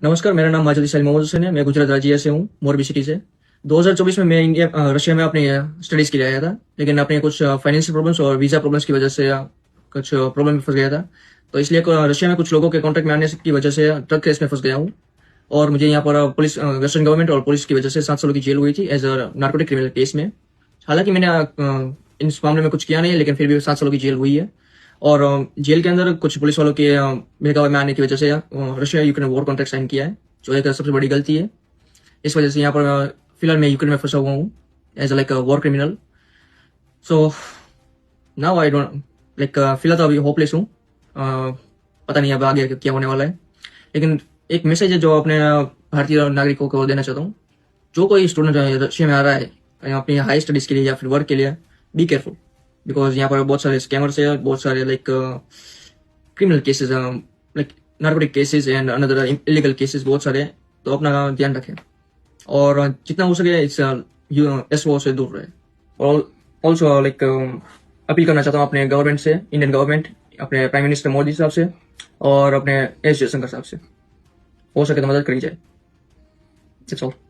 नमस्कार, मेरा नाम माजिद इस्माइल मोहम्मद हुसैन है। मैं गुजरात राज्य से हूँ, मोरबी सिटी से। 2024 में मैं रशिया में अपनी स्टडीज़ के लिए आया था, लेकिन अपने कुछ फाइनेंशियल प्रॉब्लम्स और वीज़ा प्रॉब्लम्स की वजह से कुछ प्रॉब्लम में फंस गया था। तो इसलिए रशिया में कुछ लोगों के कॉन्टैक्ट में आने की वजह से ड्रग केस में फंस गया हूँ। और मुझे यहाँ पर पुलिस, वेस्टर्न गवर्नमेंट और पुलिस की वजह से 7 सालों की जेल हुई थी as a narcotic criminal case में। हालांकि मैंने इस मामले में कुछ किया नहीं है, लेकिन फिर भी 7 सालों की जेल हुई है। और जेल के अंदर कुछ पुलिस वालों के बहकावे में आने की वजह से Russia Ukraine war contract sign किया है, जो एक सबसे बड़ी गलती है। इस वजह से यहाँ पर फिलहाल मैं यूक्रेन में फंसा हुआ हूँ as like war criminal. So now I don't like, फिलहाल तो अभी होपलेस हूँ। पता नहीं अब आगे क्या होने वाला है। लेकिन एक मैसेज है जो अपने भारतीय नागरिकों को देना चाहता हूँ। जो कोई स्टूडेंट रशिया में आ रहा है अपनी हाई स्टडीज के लिए या फिर वर्क के लिए, बी केयरफुल, बिकॉज यहाँ पर बहुत सारे स्कैमर्स है, बहुत सारे like criminal cases, like narcotic cases and another illegal cases बहुत सारे हैं। तो अपना ध्यान रखें और जितना हो सके इस एसओ से दूर रहे। और ऑल्सो लाइक अपील करना चाहता हूँ अपने गवर्नमेंट से, इंडियन गवर्नमेंट, अपने प्राइम मिनिस्टर मोदी साहब से और अपने एस जयशंकर साहब से, हो सके तो मदद करी जाए। That's all.